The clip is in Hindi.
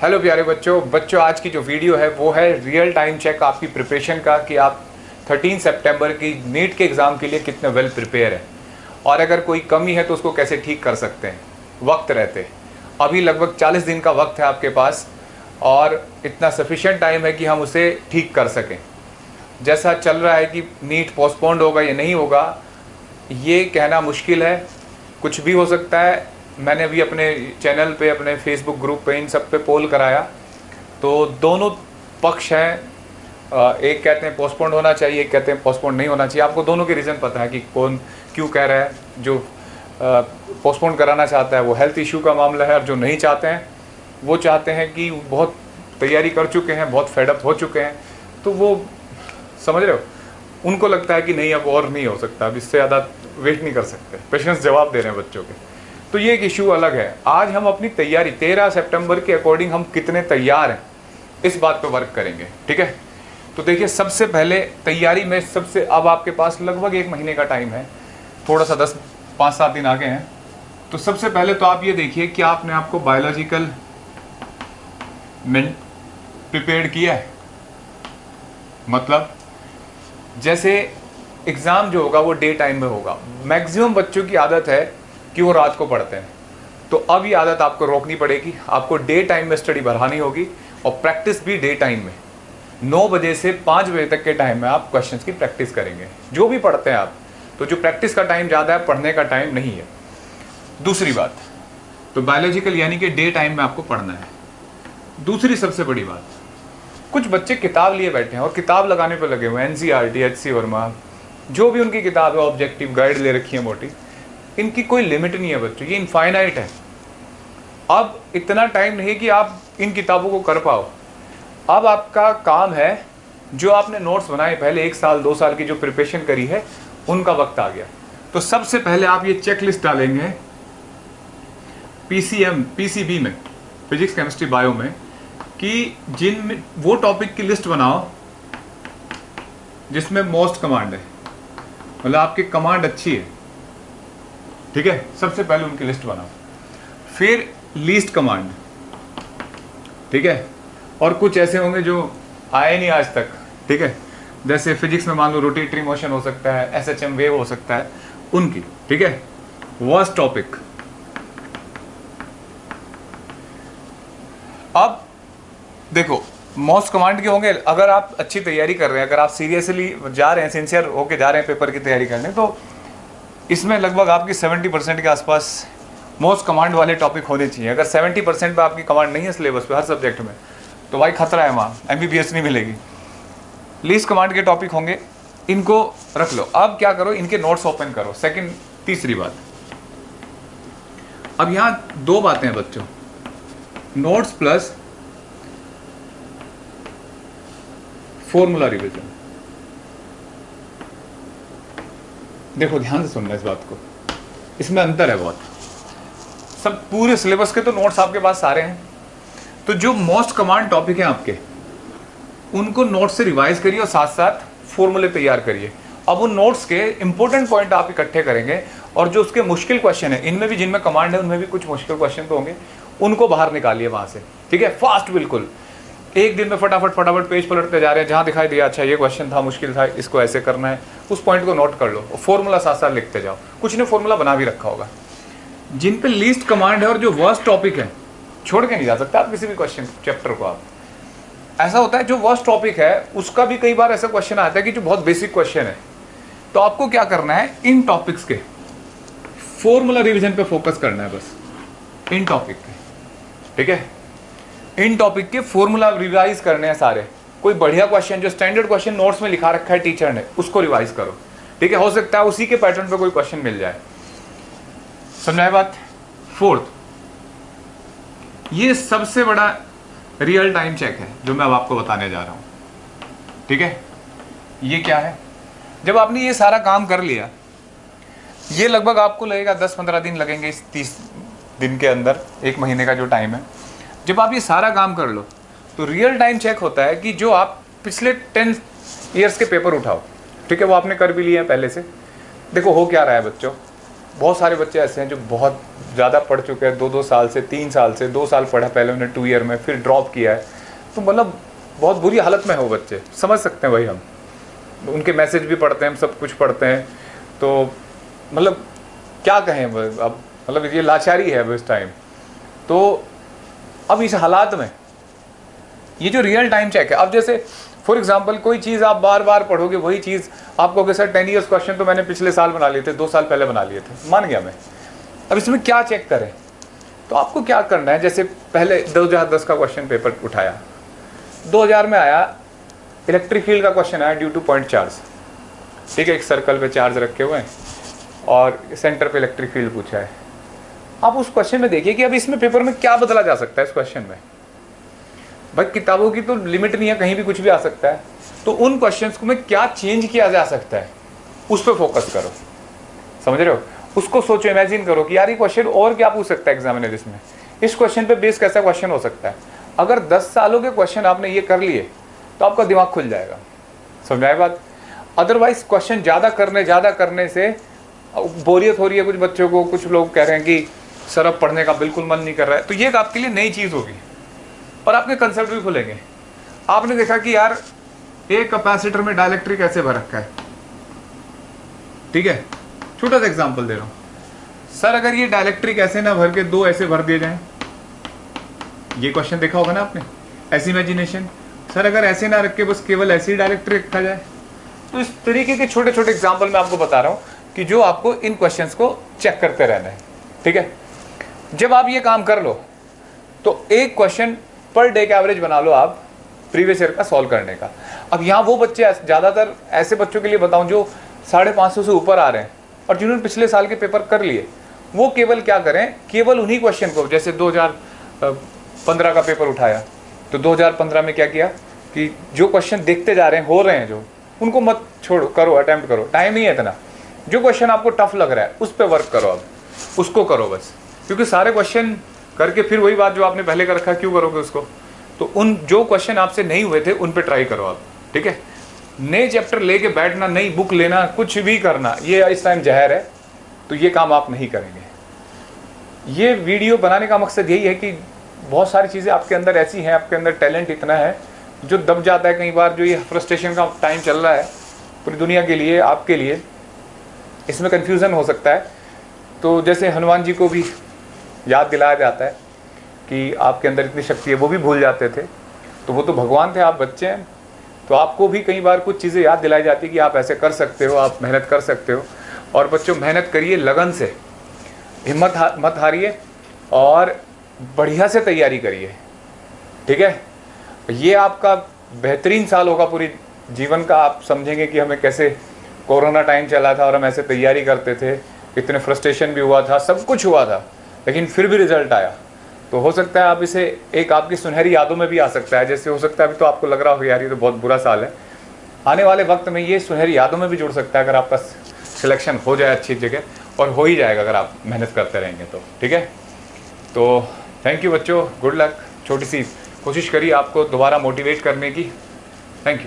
हेलो प्यारे बच्चों आज की जो वीडियो है वो है रियल टाइम चेक आपकी प्रिपरेशन का कि आप 13 सितंबर की नीट के एग्ज़ाम के लिए कितने वेल प्रिपेयर हैं और अगर कोई कमी है तो उसको कैसे ठीक कर सकते हैं वक्त रहते। अभी लगभग 40 दिन का वक्त है आपके पास और इतना सफिशिएंट टाइम है कि हम उसे ठीक कर सकें। जैसा चल रहा है कि नीट पोस्टपोन्ड होगा या नहीं होगा ये कहना मुश्किल है, कुछ भी हो सकता है। मैंने अभी अपने चैनल पे, अपने फेसबुक ग्रुप पे, इन सब पे पोल कराया तो दोनों पक्ष हैं। एक कहते हैं पोस्टपोन्ड होना चाहिए, एक कहते हैं पोस्टपोन्ड नहीं होना चाहिए। आपको दोनों के रीज़न पता है कि कौन क्यों कह रहा है। जो पोस्टपोन्ड कराना चाहता है वो हेल्थ इशू का मामला है और जो नहीं चाहते हैं वो चाहते हैं कि बहुत तैयारी कर चुके हैं, बहुत फेडअप हो चुके हैं, तो वो समझ रहे हो, उनको लगता है कि नहीं अब और नहीं हो सकता, अब इससे ज़्यादा वेट नहीं कर सकते। पेशेंट्स जवाब दे रहे हैं बच्चों के, तो ये एक इशू अलग है। आज हम अपनी तैयारी 13 सितंबर के अकॉर्डिंग हम कितने तैयार हैं इस बात पे वर्क करेंगे, ठीक है। तो देखिए सबसे पहले तैयारी में सबसे, अब आपके पास लगभग 1 महीने का टाइम है, थोड़ा सा 5-7 दिन आगे हैं। तो सबसे पहले तो आप ये देखिए कि आपने आपको बायोलॉजिकल में प्रिपेयर्ड किया है। मतलब जैसे एग्ज़ाम जो होगा वो डे टाइम में होगा। मैक्सिमम बच्चों की आदत है कि वो रात को पढ़ते हैं, तो अब ये आदत आपको रोकनी पड़ेगी। आपको डे टाइम में स्टडी बढ़ानी होगी और प्रैक्टिस भी डे टाइम में 9 बजे से 5 बजे तक के टाइम में आप क्वेश्चंस की प्रैक्टिस करेंगे जो भी पढ़ते हैं आप। तो जो प्रैक्टिस का टाइम ज़्यादा है, पढ़ने का टाइम नहीं है। दूसरी बात, तो बायोलॉजिकल यानी कि डे टाइम में आपको पढ़ना है। दूसरी सबसे बड़ी बात, कुछ बच्चे किताब लिए बैठे हैं और किताब लगाने पर लगे हुए हैं। NCERT, HC वर्मा, जो भी उनकी किताब है, ऑब्जेक्टिव गाइड ले रखी है मोटी, इनकी कोई लिमिट नहीं है बच्चों, ये इनफाइनाइट है। अब इतना टाइम नहीं कि आप इन किताबों को कर पाओ। अब आपका काम है जो आपने नोट्स बनाए पहले 1 साल 2 साल की जो प्रिपरेशन करी है उनका वक्त आ गया। तो सबसे पहले आप ये चेक लिस्ट डालेंगे PCB में, फिजिक्स केमिस्ट्री बायो में, कि जिन वो टॉपिक की लिस्ट बनाओ जिसमें मोस्ट कमांड है, मतलब आपकी कमांड अच्छी है, ठीक है। सबसे पहले उनकी लिस्ट बनाओ, फिर लीस्ट कमांड, ठीक है। और कुछ ऐसे होंगे जो आए नहीं आज तक, ठीक है। जैसे फिजिक्स में मान लो रोटेटरी मोशन हो सकता है, SHM वेव हो सकता है, उनकी, ठीक है। Worst topic. अब देखो मोस्ट कमांड के होंगे। अगर आप अच्छी तैयारी कर रहे हैं, अगर आप सीरियसली जा रहे हैं, सिंसियर होके जा रहे हैं पेपर की तैयारी करने, तो इसमें लगभग आपकी 70% के आसपास मोस्ट कमांड वाले टॉपिक होने चाहिए। अगर 70% पे आपकी कमांड नहीं है सिलेबस पे हर सब्जेक्ट में, तो भाई खतरा है, वहाँ MBBS नहीं मिलेगी। लीस्ट कमांड के टॉपिक होंगे, इनको रख लो। अब क्या करो, इनके नोट्स ओपन करो। सेकंड, तीसरी बात, अब यहाँ 2 बातें हैं बच्चों, नोट्स प्लस फॉर्मूला रिवीजन। देखो ध्यान से सुनना इस बात को, इसमें अंतर है बहुत। सब पूरे सिलेबस के तो नोट्स आपके पास सारे हैं, तो जो मोस्ट कमांड टॉपिक हैं आपके उनको नोट्स से रिवाइज करिए और साथ साथ फॉर्मूले तैयार करिए। अब उन नोट्स के इंपॉर्टेंट पॉइंट आप इकट्ठे करेंगे और जो उसके मुश्किल क्वेश्चन है, इनमें भी जिनमें कमांड है उनमें भी कुछ मुश्किल क्वेश्चन तो होंगे, उनको बाहर निकालिए वहां से, ठीक है। फास्ट, बिल्कुल एक दिन में फटाफट पेज पलटते जा रहे हैं, जहां दिखाई दिया अच्छा ये क्वेश्चन था, मुश्किल था, इसको ऐसे करना है, उस पॉइंट को नोट कर लो और फॉर्मूला साथ साथ लिखते जाओ। कुछ ने फॉर्मूला बना भी रखा होगा। जिन पे लीस्ट कमांड है और जो वर्स्ट टॉपिक है, छोड़ के नहीं जा सकते आप किसी भी क्वेश्चन चैप्टर को। आप ऐसा होता है जो वर्स्ट टॉपिक है उसका भी कई बार ऐसा क्वेश्चन आता है कि जो बहुत बेसिक क्वेश्चन है, तो आपको क्या करना है, इन टॉपिक्स के फॉर्मूला रिवीजन पे फोकस करना है बस, इन टॉपिक के, ठीक है। इन टॉपिक के फॉर्मूला रिवाइज करने हैं सारे। कोई बढ़िया क्वेश्चन जो स्टैंडर्ड क्वेश्चन नोट्स में लिखा रखा है टीचर ने, उसको रिवाइज करो, ठीक है। हो सकता है उसी के पैटर्न पे कोई क्वेश्चन मिल जाए। समझाए बात। फोर्थ, ये सबसे बड़ा रियल टाइम चेक है जो मैं अब आपको बताने जा रहा हूं, ठीक है। ये क्या है, जब आपने ये सारा काम कर लिया, ये लगभग आपको लगेगा 10-15 दिन लगेंगे इस 30 दिन के अंदर, 1 महीने का जो टाइम है। जब आप ये सारा काम कर लो तो रियल टाइम चेक होता है कि जो आप पिछले 10 ईयर्स के पेपर उठाओ, ठीक है, वो आपने कर भी लिए हैं पहले से। देखो हो क्या रहा है बच्चों, बहुत सारे बच्चे ऐसे हैं जो बहुत ज़्यादा पढ़ चुके हैं, 2-2 साल से, 3 साल से, 2 साल पढ़ा पहले उन्हें 2 ईयर में, फिर ड्रॉप किया है। तो मतलब बहुत बुरी हालत में हो बच्चे, समझ सकते हैं भाई हम, उनके मैसेज भी पढ़ते हैं, हम सब कुछ पढ़ते हैं। तो मतलब क्या कहें अब, मतलब ये लाचारी है अब इस टाइम। तो अब इस हालात में ये जो रियल टाइम चेक है, अब जैसे फॉर एग्जांपल कोई चीज़ आप बार बार पढ़ोगे, वही चीज़ आपको कि सर 10 ईयर्स क्वेश्चन तो मैंने पिछले साल बना लिए थे, 2 साल पहले बना लिए थे, मान गया मैं, अब इसमें क्या चेक करें। तो आपको क्या करना है, जैसे पहले 2010 का क्वेश्चन पेपर उठाया, 2000 में आया इलेक्ट्रिक फील्ड का क्वेश्चन आया, ड्यू टू पॉइंट चार्ज, ठीक है, एक सर्कल पे चार्ज रखे हुए हैं और सेंटर पे इलेक्ट्रिक फील्ड पूछा है। आप उस क्वेश्चन में देखिए कि अब इसमें पेपर में क्या बदला जा सकता है इस क्वेश्चन में। भाई किताबों की तो लिमिट नहीं है, कहीं भी कुछ भी आ सकता है। तो उन क्वेश्चंस को में क्या चेंज किया जा सकता है, उस पर फोकस करो, समझ रहे हो, उसको सोचो, इमेजिन करो कि यार ये क्वेश्चन और क्या पूछ सकता है एग्जामिनर इसमें, इस क्वेश्चन पे बेस कैसा क्वेश्चन हो सकता है। अगर 10 सालों के क्वेश्चन आपने ये कर लिए तो आपका दिमाग खुल जाएगा, समझ आए बात। अदरवाइज क्वेश्चन ज़्यादा करने से बोरियत हो रही है कुछ बच्चों को, कुछ लोग कह रहे हैं कि सर अब पढ़ने का बिल्कुल मन नहीं कर रहा है, तो ये आपके लिए नई चीज़ होगी और आपके कंसेप्ट भी खुलेंगे। आपने देखा कि यार एक कैपेसिटर में डाइलेक्ट्रिक ऐसे भर रखा है, ठीक है, छोटा सा एग्जांपल दे रहा हूँ, सर अगर ये डाइलेक्ट्रिक ऐसे ना भर के 2 ऐसे भर दिए जाएं, ये क्वेश्चन देखा होगा ना आपने, ऐसी इमेजिनेशन, सर अगर ऐसे ना रख के बस केवल ऐसे ही डाइलेक्ट्रिक रखा जाए। तो इस तरीके के छोटे छोटे एग्जाम्पल मैं आपको बता रहा हूँ कि जो आपको इन क्वेश्चंस को चेक करते रहना है, ठीक है। जब आप ये काम कर लो तो एक क्वेश्चन पर डे का एवरेज बना लो आप प्रीवियस ईयर का सॉल्व करने का। अब यहाँ वो बच्चे, ज़्यादातर ऐसे बच्चों के लिए बताऊँ जो 550 से ऊपर आ रहे हैं और जिन्होंने पिछले साल के पेपर कर लिए, वो केवल क्या करें, केवल उन्हीं क्वेश्चन को, जैसे 2015 का पेपर उठाया तो 2015 में क्या किया कि जो क्वेश्चन देखते जा रहे हैं, हो रहे हैं जो, उनको मत छोड़ो, करो, अटेम्प्ट करो, टाइम नहीं है इतना। जो क्वेश्चन आपको टफ लग रहा है उस पर वर्क करो, अब उसको करो बस, क्योंकि सारे क्वेश्चन करके फिर वही बात जो आपने पहले कर रखा, क्यों करोगे उसको। तो उन जो क्वेश्चन आपसे नहीं हुए थे उन पे ट्राई करो आप, ठीक है। नए चैप्टर लेके बैठना, नई बुक लेना, कुछ भी करना, ये इस टाइम जहर है, तो ये काम आप नहीं करेंगे। ये वीडियो बनाने का मकसद यही है कि बहुत सारी चीज़ें आपके अंदर ऐसी हैं, आपके अंदर टैलेंट इतना है जो दब जाता है कई बार, जो ये फ्रस्ट्रेशन का टाइम चल रहा है पूरी दुनिया के लिए, आपके लिए, इसमें कन्फ्यूज़न हो सकता है। तो जैसे हनुमान जी को भी याद दिलाया जाता है कि आपके अंदर इतनी शक्ति है, वो भी भूल जाते थे, तो वो तो भगवान थे, आप बच्चे हैं, तो आपको भी कई बार कुछ चीज़ें याद दिलाई जाती है कि आप ऐसे कर सकते हो, आप मेहनत कर सकते हो। और बच्चों मेहनत करिए लगन से, हिम्मत मत हारिए और बढ़िया से तैयारी करिए, ठीक है। ये आपका बेहतरीन साल होगा पूरी जीवन का। आप समझेंगे कि हमें कैसे कोरोना टाइम चला था और हम ऐसे तैयारी करते थे, इतने फ्रस्ट्रेशन भी हुआ था, सब कुछ हुआ था, लेकिन फिर भी रिजल्ट आया। तो हो सकता है आप इसे एक आपकी सुनहरी यादों में भी आ सकता है। जैसे हो सकता है अभी तो आपको लग रहा हो यार ये तो बहुत बुरा साल है, आने वाले वक्त में ये सुनहरी यादों में भी जुड़ सकता है अगर आपका सिलेक्शन हो जाए अच्छी जगह, और हो ही जाएगा अगर आप मेहनत करते रहेंगे तो, ठीक है। तो थैंक यू बच्चों, गुड लक। छोटी सी कोशिश करिए आपको दोबारा मोटिवेट करने की। Thank you.